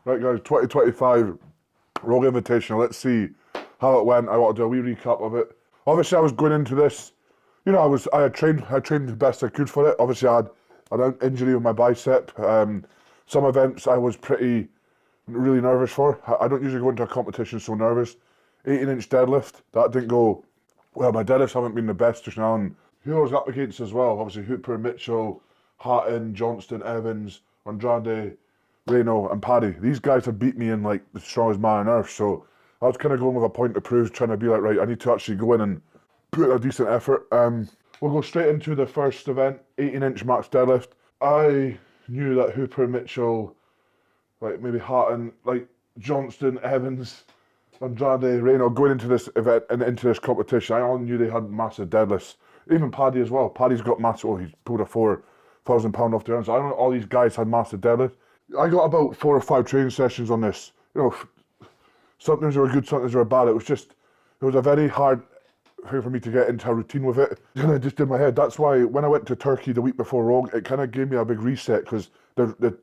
Right, guys, 2025 Rogue Invitational. Let's see how it went. I want to do a wee recap of it. Obviously, I was going into this, you know, I had trained the best I could for it. Obviously, I had an injury with my bicep. Some events I was really nervous for. I don't usually go into a competition so nervous. 18-inch deadlift, that didn't go well. My deadlifts haven't been the best just now. And who I was up against as well, obviously Hooper, Mitchell, Hatton, Johnston, Evans, Andrade, Reno and Paddy. These guys have beat me in like the strongest man on earth. So I was kind of going with a point to prove, trying to be like, right, I need to actually go in and put a decent effort. We'll go straight into the first event, 18-inch max deadlift. I knew that Hooper, Mitchell, like maybe Hatton, like Johnston, Evans, Andrade, Reno, going into this event and into this competition, I all knew they had massive deadlifts. Even Paddy as well. Paddy's got massive, he's pulled a 4,000 pound off the arm. So I know all these guys had massive deadlifts. I got about 4 or 5 training sessions on this. You know, sometimes they were good, sometimes they were bad. It was a very hard thing for me to get into a routine with it. And I just did my head. That's why when I went to Turkey the week before Rogue, it kind of gave me a big reset because the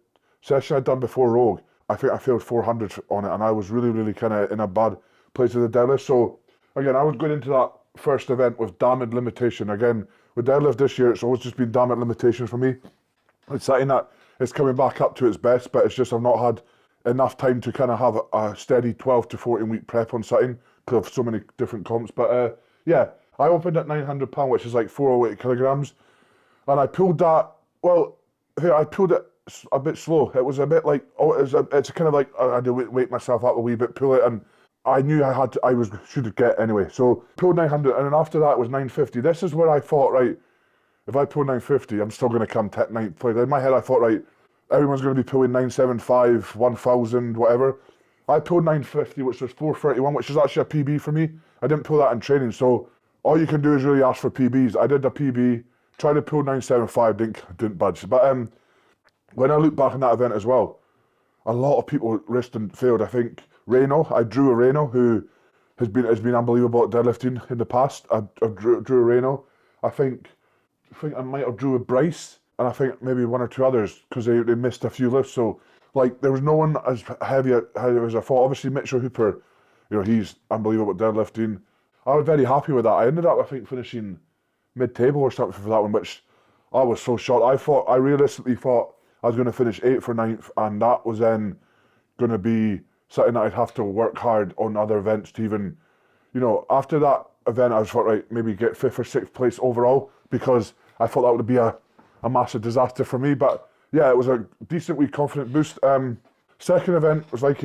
session I'd done before Rogue, I think I failed 400 on it, and I was really kind of in a bad place with the deadlift. So again, I was going into that first event with damned limitation. Again, with deadlift this year, it's always just been damned limitation for me. It's something that it's coming back up to its best, but it's just I've not had enough time to kind of have a steady 12 to 14 week prep on something because of so many different comps. But yeah, I opened at 900 pound, which is like 408 kilograms, and I pulled that. Well, I pulled it a bit slow. It was a bit like it's kind of like I had to wake myself up a wee bit, pull it, and I knew should get anyway. So pulled 900, and then after that was 950. This is where I thought, right, if I pull 950, I'm still going to come 9th place. In my head, I thought, right, everyone's going to be pulling 975, 1000, whatever. I pulled 950, which was 431, which is actually a PB for me. I didn't pull that in training, so all you can do is really ask for PBs. I did a PB, tried to pull 975, didn't budge. But when I look back on that event as well, a lot of people risked and failed. I think I drew a Reno who has been unbelievable at deadlifting in the past. I drew a Reno. I think I might have drew a Bryce, and I think maybe 1 or 2 others because they missed a few lifts. So like there was no one as heavy as I thought. Obviously Mitchell Hooper, you know, he's unbelievable at deadlifting. I was very happy with that. I ended up, I think, finishing mid-table or something for that one, which I was so shocked. I realistically thought I was going to finish 8th or 9th, and that was then going to be something that I'd have to work hard on other events to even, you know, after that event I was thought, right, maybe get 5th or 6th place overall, because I thought that would be a massive disaster for me. But yeah, it was a decent wee confident boost. Second event was like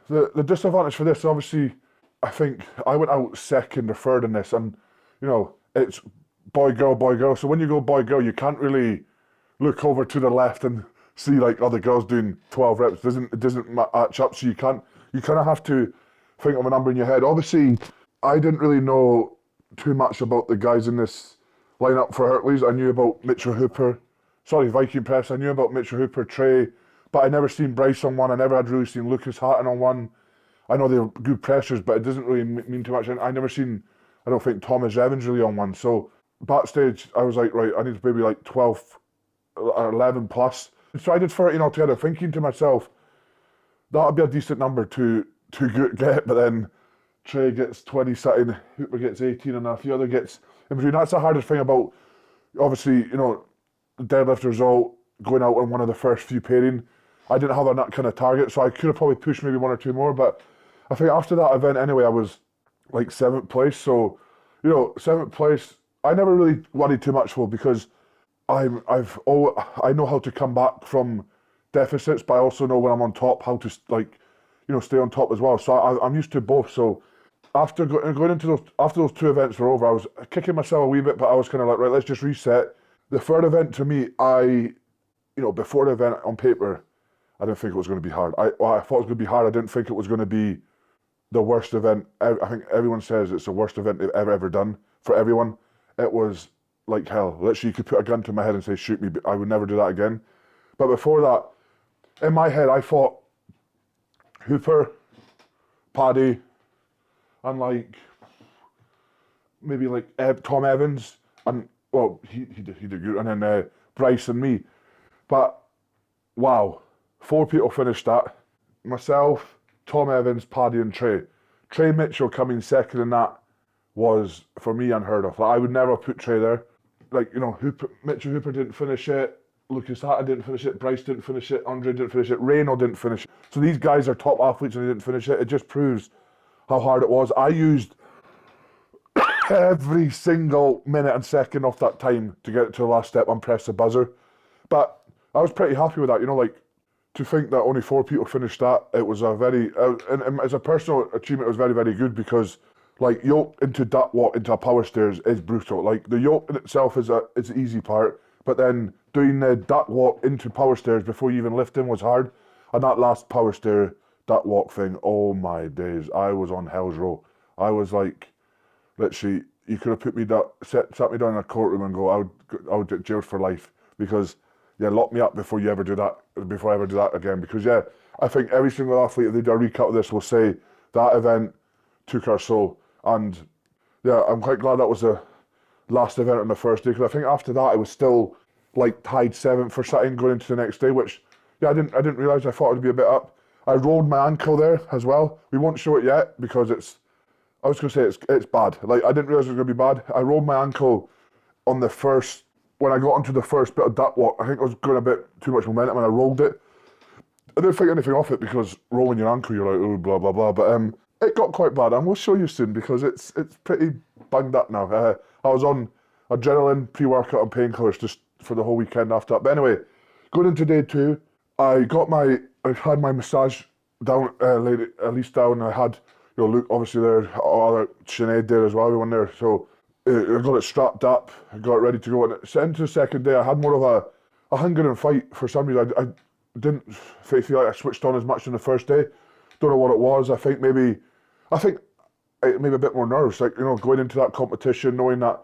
the disadvantage for this, obviously, I think I went out 2nd or 3rd in this, and you know, it's boy, girl. So when you go boy, girl, you can't really look over to the left and see like other girls doing 12 reps. It doesn't match up, so you kind of have to think of a number in your head. Obviously, I didn't really know too much about the guys in this lineup for Hercules. I knew about Viking Press. I knew about Mitchell Hooper, Trey, but I never seen Bryce on one. I never had really seen Lucas Hatton on one. I know they were good pressures, but it doesn't really mean too much. I never seen, I don't think, Thomas Evans really on one. So backstage, I was like, right, I need maybe like 12 or 11 plus. So I did 13 altogether, thinking to myself, that would be a decent number to get, but then Trey gets 20 something, Hooper gets 18, and a few other gets in between. That's the hardest thing about, obviously, you know, the deadlifters all going out on one of the first few pairing. I didn't have that kind of target, so I could have probably pushed maybe 1 or 2 more, but I think after that event anyway, I was like 7th place. So, you know, 7th place, I never really worried too much for, because I know how to come back from deficits, but I also know when I'm on top how to, like, you know, stay on top as well. So I'm used to both. So after going into after those 2 events were over, I was kicking myself a wee bit, but I was kind of like, right, let's just reset. The 3rd event to me, before the event on paper, I didn't think it was going to be hard. I thought it was going to be hard. I didn't think it was going to be the worst event. I think everyone says it's the worst event they've ever done for everyone. It was like hell. Literally, you could put a gun to my head and say, shoot me, but I would never do that again. But before that, in my head, I thought Hooper, Paddy, and like maybe like Tom Evans, and well, he did good, and then Bryce and me. But wow, 4 people finished that. myself, Tom Evans, Paddy and Trey. Trey Mitchell coming second in that was, for me, unheard of. Like, I would never put Trey there. Like, Mitchell Hooper didn't finish it, Lucas Hatton didn't finish it, Bryce didn't finish it, Andre didn't finish it, Reynolds didn't finish it. So these guys are top athletes and they didn't finish it. It just proves how hard it was. I used every single minute and second of that time to get it to the last step and press the buzzer. But I was pretty happy with that, to think that only 4 people finished that. It was a very, and as a personal achievement, it was very, very good because yoke into duck walk into a power stairs is brutal. Like the yoke in itself is the easy part, but then doing the duck walk into power stairs before you even lift in was hard. And that last power stair duck walk thing, oh my days, I was on hell's row. I was like, literally, you could have put me down, sat me down in a courtroom and go, I would get jailed for life because, lock me up before I ever do that again. Because, I think every single athlete, if they do a recap of this, will say that event took our soul. And, I'm quite glad that was the last event on the first day because I think after that, I was still, tied 7th for something going into the next day, which, I didn't realise. I thought it would be a bit up. I rolled my ankle there as well. We won't show it yet because I was going to say it's bad. I didn't realise it was going to be bad. I rolled my ankle on the first, when I got onto the first bit of duck walk. I think I was going a bit too much momentum and I rolled it. I didn't think anything off it because rolling your ankle, you're like, oh, blah, blah, blah. But it got quite bad and we'll show you soon because it's pretty bunged up now. I was on adrenaline, pre-workout and painkillers just for the whole weekend after that. But anyway, going into day 2, I had my massage down, laid it at least down. I had, Luke obviously there, other Sinead there as well, everyone there. So I got it strapped up, I got it ready to go. And into the second day, I had more of a hunger and fight for some reason. I didn't feel like I switched on as much in the first day. Don't know what it was. I think maybe a bit more nerves, going into that competition, knowing that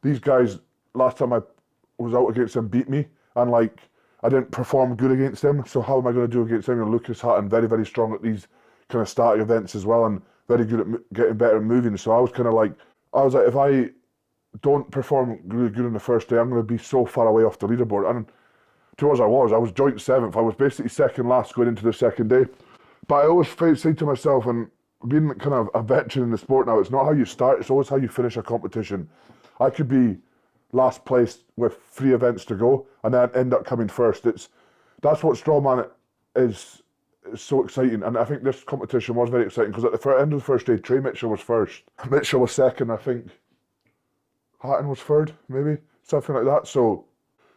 these guys, last time I was out against them, beat me. And I didn't perform good against them, so how am I going to do against them? Lucas Hatton, very, very strong at these kind of starting events as well, and very good at getting better and moving. So I was like, if I don't perform really good on the first day, I'm going to be so far away off the leaderboard. And to us, I was joint 7th. I was basically second last going into the second day. But I always say to myself, and being kind of a veteran in the sport now, it's not how you start, it's always how you finish a competition. I could be last place with 3 events to go and then end up coming first. That's what Stoltman is so exciting, and I think this competition was very exciting because at the end of the first day, Trey Mitchell was first, Mitchell was second, I think Hatton was third, maybe something like that. So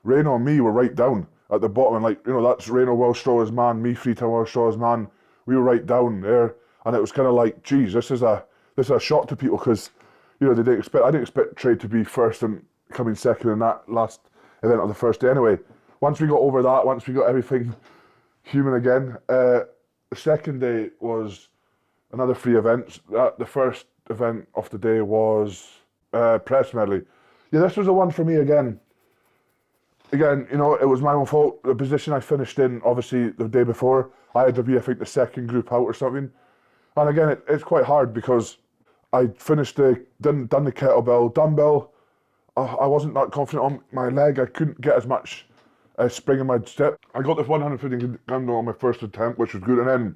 Reno and me were right down at the bottom, and that's Reno Wellstraw's man, me Freetown Wellstraw's man. We were right down there, and it was kind of like, geez, this is a shock to people because I didn't expect Trey to be first and coming second in that last event of the first day. Anyway, once we got over that, once we got everything human again, the second day was another 3 events. The first event of the day was press medley. Yeah, this was the one for me again. Again, it was my own fault. The position I finished in, obviously, the day before, I had to be, I think, the second group out or something. And again, it's quite hard because I finished done the kettlebell, dumbbell. I wasn't that confident on my leg. I couldn't get as much spring in my step. I got this 150 dumbbell on my first attempt, which was good. And then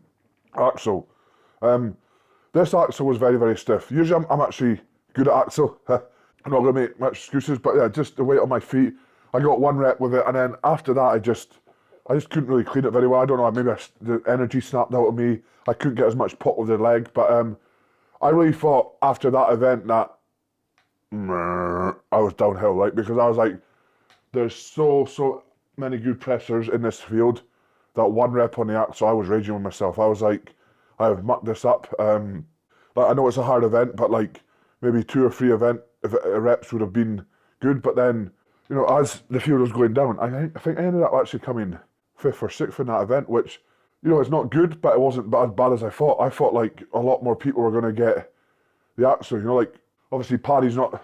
axle. This axle was very, very stiff. Usually I'm actually good at axle. I'm not going to make much excuses, but yeah, just the weight on my feet. I got 1 rep with it, and then after that, I just couldn't really clean it very well. I don't know, maybe the energy snapped out of me. I couldn't get as much pop with the leg, but I really thought after that event that I was downhill, right? Because I was like, there's so many good pressers in this field that 1 rep on the axle, I was raging with myself. I was like, I have mucked this up. I know it's a hard event, but maybe 2 or 3 reps would have been good. But then, as the field was going down, I think I ended up actually coming 5th or 6th in that event, which, it's not good, but it wasn't as bad as I thought. I thought a lot more people were going to get the axle. Obviously Paddy's not,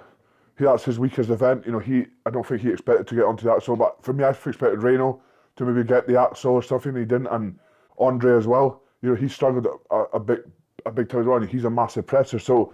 that's his weakest event. I don't think he expected to get onto the axle, but for me, I expected Reno to maybe get the axle or something. He didn't, and Andre as well. He struggled a big time as well. And he's a massive presser, so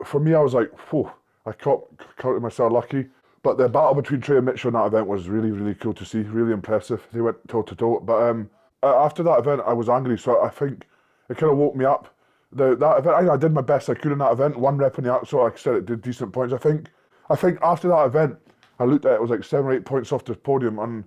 for me, I was like, whew, I counted myself lucky. But the battle between Trey and Mitchell in that event was really, really cool to see. Really impressive. They went toe to toe. But after that event, I was angry, so I think it kind of woke me up. That event, I did my best I could in that event. One rep in the actual, like I said, it did decent points. I think after that event, I looked at it, it was like 7 or 8 points off the podium, and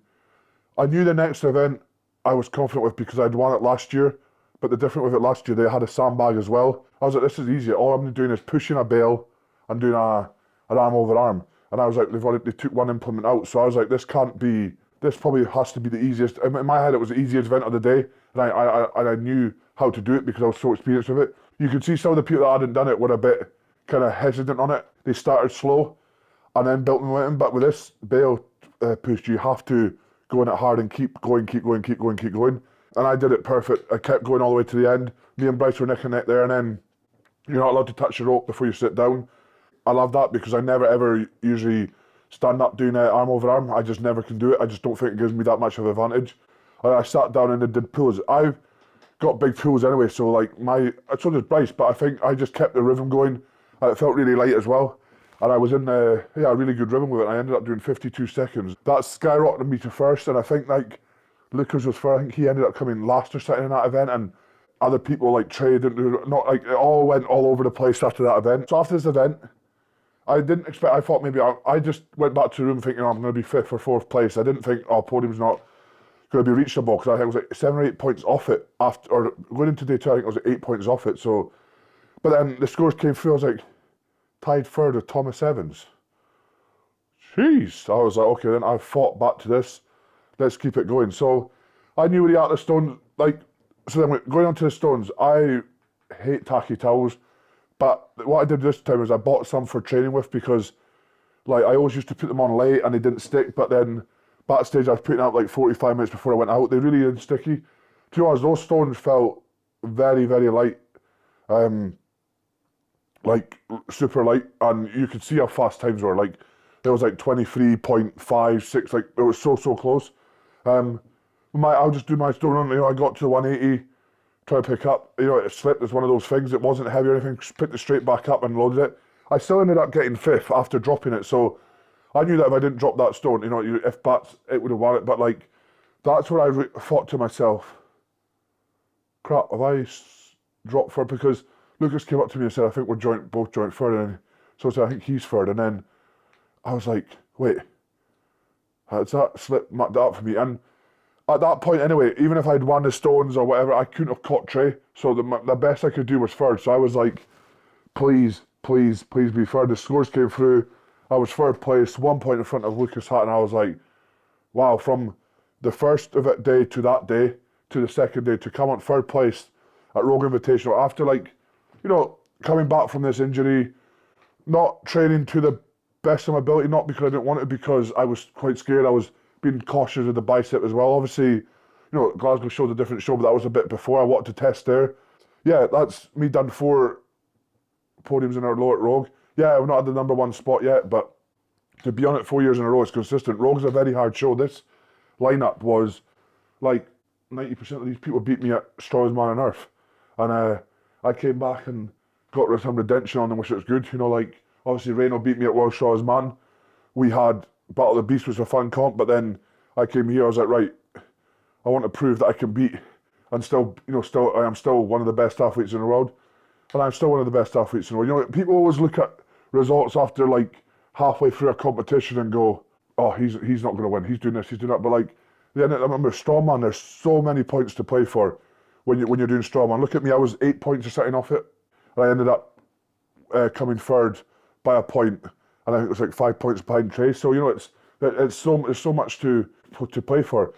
I knew the next event I was confident with because I'd won it last year. But the difference with it last year, they had a sandbag as well. I was like, this is easy. All I'm doing is pushing a bail and doing an arm over arm. And I was like, they took one implement out. So I was like, this can't be, this probably has to be the easiest. In my head, it was the easiest event of the day. And I knew how to do it because I was so experienced with it. You could see some of the people that hadn't done it were a bit kind of hesitant on it. They started slow and then built momentum. But with this bail push, you have to go in it hard and keep going. And I did it perfect. I kept going all the way to the end. Me and Bryce were neck and neck there, and then you're not allowed to touch the rope before you sit down. I love that because I never ever usually stand up doing arm over arm. I just never can do it. I just don't think it gives me that much of an advantage. I sat down and did pulls. I've got big pulls anyway, so like so did Bryce, but I think I just kept the rhythm going. And it felt really light as well. And I was in a really good rhythm with it. And I ended up doing 52 seconds. That skyrocketed me to first, and I think like Lucas was first. I think he ended up coming last or something in that event, and other people like Trey didn't do, not like it all went all over the place after that event. So after this event, I didn't expect. I thought maybe I just went back to the room thinking, I'm going to be 5th or 4th place. I didn't think, podium's not going to be reachable because I think it was like 7 or 8 points off it after, or going into day 2. I think it was like 8 points off it. So, but then the scores came through. I was like tied third with Thomas Evans. Jeez, I was like, okay, then I fought back to this. Let's keep it going. So I knew where the art of the stones, like, so then going on to the stones, I hate tacky towels, but what I did this time was I bought some for training with because, like, I always used to put them on late and they didn't stick, but then backstage I was putting out like 45 minutes before I went out. They really didn't sticky. To be honest, those stones felt very, very light, like super light, and you could see how fast times were. Like, it was like 23.56, like it was so close. I'll just do my stone run. I got to 180, try to pick up. It slipped. It's one of those things. It wasn't heavy or anything. Picked it straight back up and loaded it. I still ended up getting 5th after dropping it. So I knew that if I didn't drop that stone, if bats, it would have won it. But like, that's where I thought to myself, crap, have I dropped third? Because Lucas came up to me and said, I think we're both joint third. And so I said, I think he's third. And then I was like, wait, has that slip marked up for me? And at that point anyway, even if I'd won the stones or whatever, I couldn't have caught Trey. So the best I could do was third. So I was like, please be third. The scores came through. I was third place, 1 point in front of Lucas Hatton. I was like, wow, from the first of it day to that day to the second day to come on third place at Rogue Invitational after coming back from this injury, not training to the best of my ability, not because I didn't want it, because I was quite scared. I was being cautious with the bicep as well. Obviously, Glasgow showed a different show, but that was a bit before. I wanted to test there. Yeah, that's me done 4 podiums in a row at Rogue. Yeah, I've not had the number 1 spot yet, but to be on it 4 years in a row is consistent. Rogue's a very hard show. This lineup was like 90% of these people beat me at Strongest Man on Earth. And I came back and got some redemption on them, which was good. Obviously Reno beat me at World Strongest Man. We had Battle of the Beast, which was a fun comp, but then I came here, I was like, right, I want to prove that I can beat and I am still one of the best athletes in the world. And I'm still one of the best athletes in the world. People always look at results after like halfway through a competition and go, oh, he's not going to win. He's doing this, he's doing that. But like, then I remember strongman, there's so many points to play for when you're doing strongman. Look at me, I was 8 points or something off it. And I ended up coming third by a point. And I think it was like 5 points behind Trey. So, there's so much to play for.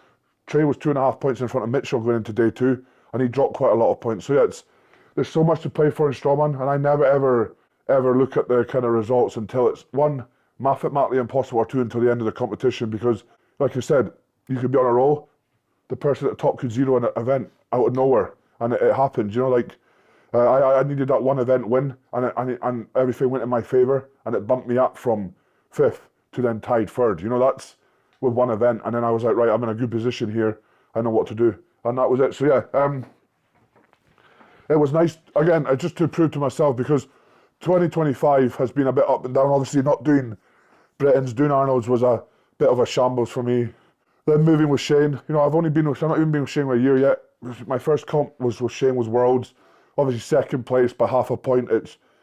Trey was 2.5 points in front of Mitchell going into day 2, and he dropped quite a lot of points. So yeah, there's so much to play for in strongman, and I never ever look at the kind of results until it's 1, mathematically impossible, or 2, until the end of the competition, because like I said, you could be on a roll, the person at the top could zero an event out of nowhere, and it happened. I needed that 1 event win, and everything went in my favour, and it bumped me up from 5th to then tied 3rd. That's with 1 event, and then I was like, right, I'm in a good position here. I know what to do, and that was it. So yeah, it was nice again, just to prove to myself, because 2025 has been a bit up and down. Obviously, not doing Britain's, doing Arnold's was a bit of a shambles for me. Then moving with Shane, I've not even been with Shane for a year yet. My first comp was with Shane was Worlds. Obviously second place by half a point.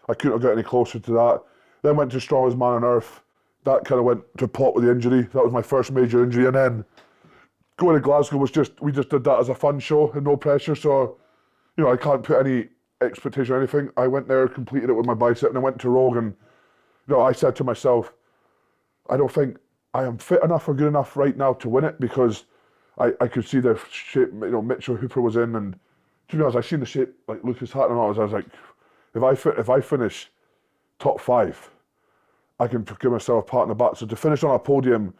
I couldn't have got any closer to that. Then went to Strongest Man on Earth. That kind of went to pot with the injury. That was my first major injury. And then going to Glasgow we just did that as a fun show and no pressure. So, I can't put any expectation or anything. I went there, completed it with my bicep, and I went to Rogue and, I said to myself, I don't think I am fit enough or good enough right now to win it because I could see the shape, Mitchell Hooper was in, and to be honest, I seen the shape like Lucas Hatton and all. I was like, if I finish top 5, I can give myself a pat on the back. So to finish on a podium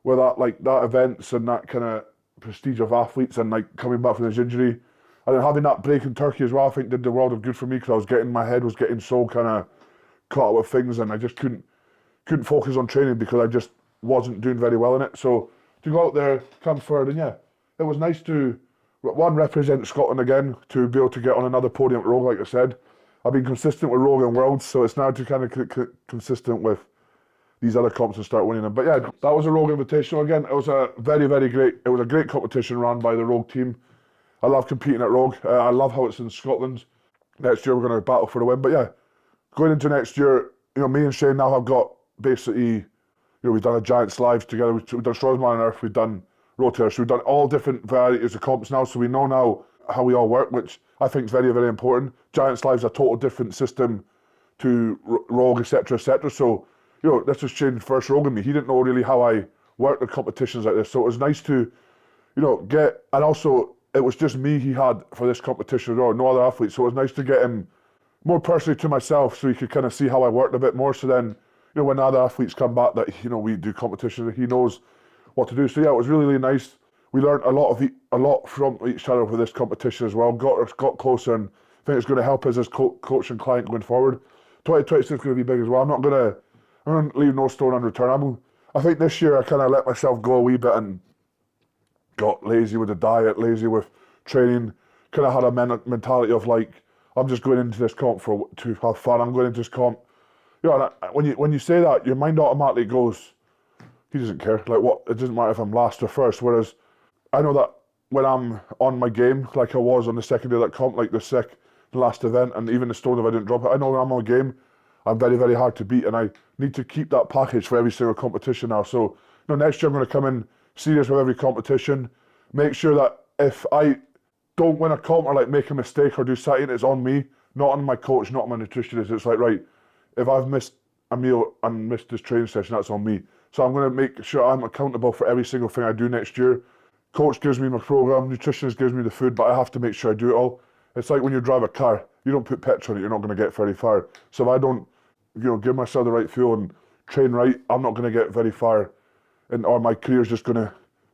with that events and that kind of prestige of athletes and like coming back from this injury, and then having that break in Turkey as well, I think did the world of good for me because my head was getting so kind of caught up with things, and I just couldn't focus on training because I just wasn't doing very well in it. So to go out there, come third, and yeah, it was nice to represent Scotland again, to be able to get on another podium at Rogue. Like I said, I've been consistent with Rogue and Worlds, so it's now to kind of consistent with these other comps and start winning them. But yeah, that was a Rogue Invitational again. It was a very, very great. It was a great competition run by the Rogue team. I love competing at Rogue. I love how it's in Scotland. Next year we're going to battle for the win. But yeah, going into next year, me and Shane now have got basically, we've done a Giants Live together. We've done Strongest Man on Earth. We've done Rotator. So we've done all different varieties of comps now. So we know now how we all work, which I think is very, very important. Giants Live's a total different system to Rogue, etc., etc. So, this was Shane's first Rogue with me. He didn't know really how I worked at competitions like this. So it was nice to, get, and also it was just me he had for this competition as well, no other athletes. So it was nice to get him more personally to myself so he could kind of see how I worked a bit more. So then, when the other athletes come back that, we do competition, he knows what to do. So yeah, it was really, really nice. We learned a lot from each other for this competition as well. Got closer, and I think it's going to help us as coach and client going forward. 2026 is going to be big as well. I'm going to leave no stone unturned. I think this year I kind of let myself go a wee bit and got lazy with the diet, lazy with training. Kind of had a mentality of like, I'm just going into this comp to have fun. I'm going into this comp. When you say that, your mind automatically goes, he doesn't care. Like what? It doesn't matter if I'm last or first. Whereas I know that when I'm on my game, like I was on the second day of that comp, like the last event, and even the stone if I didn't drop it, I know when I'm on game, I'm very, very hard to beat, and I need to keep that package for every single competition now. So, next year I'm going to come in serious with every competition, make sure that if I don't win a comp or like make a mistake or do something, it's on me, not on my coach, not on my nutritionist. It's like, right, if I've missed a meal and missed this training session, that's on me. So I'm going to make sure I'm accountable for every single thing I do next year. Coach gives me my program, nutritionist gives me the food, but I have to make sure I do it all. It's like when you drive a car, you don't put petrol in it, you're not going to get very far. So if I don't, give myself the right fuel and train right, I'm not going to get very far, or my career's just going to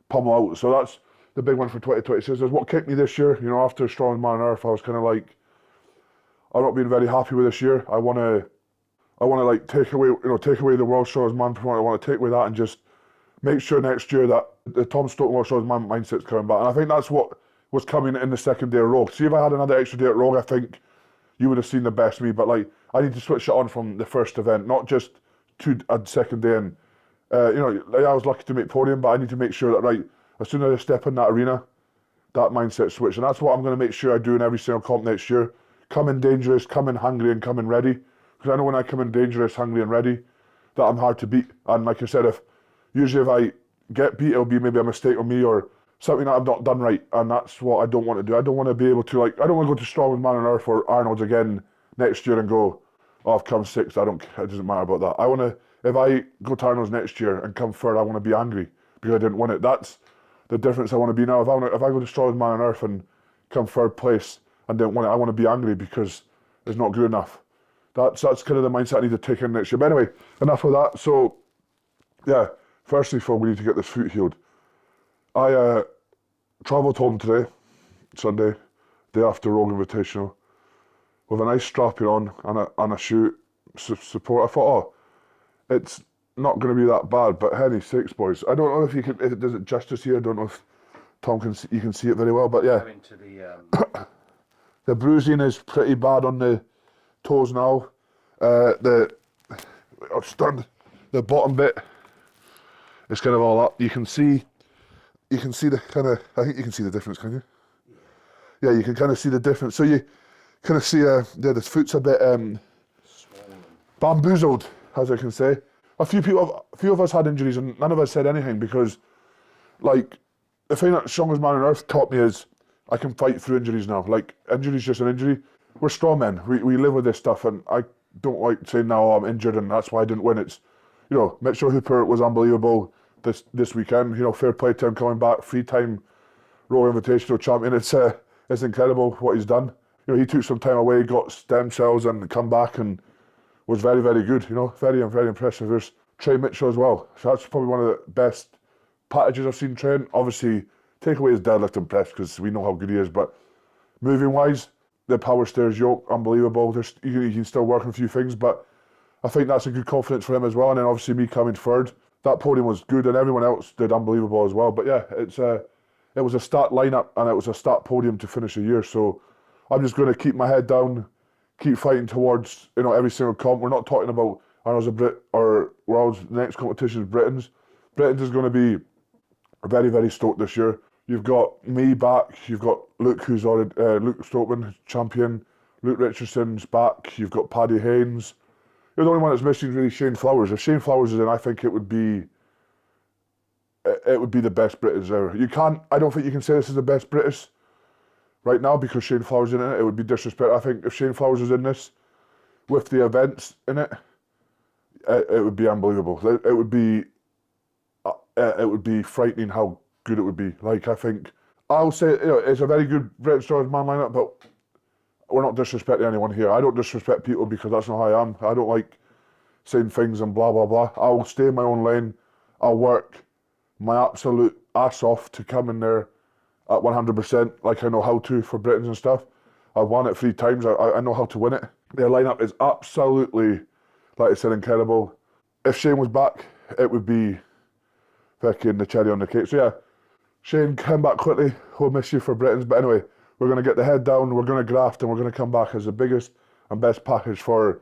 pummel out. So that's the big one for 2026. Is what kicked me this year. After Strongest Man on Earth, I was kind of like, I'm not being very happy with this year. I want to like take away the World Strongest Man performance. I want to take away that and just make sure next year that the Tom Stoltman World Strongest Man mindset's coming back. And I think that's what was coming in the second day of Rogue. See, if I had another extra day at Rogue, I think you would have seen the best of me. But like, I need to switch it on from the first event, not just to a second day. And I was lucky to make podium, but I need to make sure that right as soon as I step in that arena, that mindset switch. And that's what I'm going to make sure I do in every single comp next year. Come in dangerous, come in hungry, and come in ready. Because I know when I come in dangerous, hungry, and ready, that I'm hard to beat. And like I said, usually if I get beat, it'll be maybe a mistake on me or something that I've not done right. And that's what I don't want to do. I don't want to be able to I don't want to go to Strongest Man on Earth or Arnold's again next year and go, oh, I've come sixth. It doesn't matter about that. I want to, if I go to Arnold's next year and come third, I want to be angry because I didn't win it. That's the difference I want to be now. If I go to Strongest Man on Earth and come third place and didn't win it, I want to be angry because it's not good enough. That's kind of the mindset I need to take in next year. But anyway, enough of that. So, yeah, firstly, we need to get this foot healed. I travelled home today, Sunday, day after Rogue Invitational, with a nice strapping on and a shoe support. I thought, oh, it's not going to be that bad, but henny sakes, boys. I don't know if it does it justice here. I don't know if Tom you can see it very well, but yeah. The bruising is pretty bad on the toes now. The bottom bit is kind of all up. You can see you can see the kind of, I think you can see the difference, can you? Yeah, you can kind of see the difference. So you kind of see, yeah, the foot's a bit bamboozled, as I can say. A few of us had injuries and none of us said anything because, like, the thing that strongest man on earth taught me is I can fight through injuries now. Like, injury's just an injury. We're strong men. We live with this stuff, and I don't like saying, no, I'm injured and that's why I didn't win. It's, Mitchell Hooper was unbelievable this weekend. Fair play to him coming back, 3-time Royal Invitational champion. It's incredible what he's done. He took some time away, got stem cells and come back and was very, very good. Very, very impressive. There's Trey Mitchell as well. So that's probably one of the best packages I've seen train. Obviously, take away his deadlift and press because we know how good he is. But moving wise, the power stairs yoke, unbelievable. You can still work on a few things, but I think that's a good confidence for him as well. And then obviously me coming third, that podium was good, and everyone else did unbelievable as well. But yeah, it was a start lineup and it was a start podium to finish the year. So I'm just going to keep my head down, keep fighting towards every single comp. We're not talking about Arnold's a Brit or World's next competition is Britain's. Britain's is going to be very, very stoked this year. You've got me back. You've got Luke, who's already Luke Stoltman, champion. Luke Richardson's back. You've got Paddy Haynes. You're the only one that's missing really Shane Flowers. If Shane Flowers is in, I think it would be the best British ever. I don't think you can say this is the best British right now because Shane Flowers is in it. It would be disrespect. I think if Shane Flowers was in this with the events in it, it would be unbelievable. It would be frightening how good it would be. Like, I think I'll say it's a very good British Stars man lineup, but we're not disrespecting anyone here. I don't disrespect people because that's not how I am. I don't like saying things and blah blah blah. I'll stay in my own lane. I'll work my absolute ass off to come in there at 100%, like I know how to for Britons and stuff. I've won it 3 times. I know how to win it. Their lineup is absolutely, like I said, incredible. If Shane was back, it would be fucking the cherry on the cake. So yeah, Shane, come back quickly. We'll miss you for Britons. But anyway, we're going to get the head down, we're going to graft, and we're going to come back as the biggest and best package for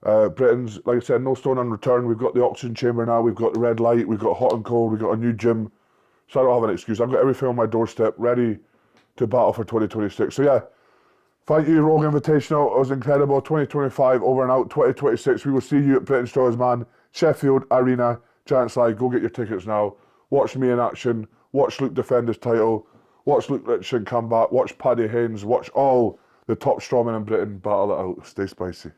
Britons. Like I said, no stone unturned. We've got the oxygen chamber now, we've got the red light, we've got hot and cold, we've got a new gym. So I don't have an excuse. I've got everything on my doorstep ready to battle for 2026. So yeah, thank you, Rogue Invitational. It was incredible. 2025 over and out. 2026, we will see you at Britain's Strongest Man, Sheffield Arena, Giant Slide. Go get your tickets now. Watch me in action. Watch Luke defend his title. Watch Luke Richardson come back. Watch Paddy Haynes. Watch all the top strongmen in Britain battle it out. Stay spicy.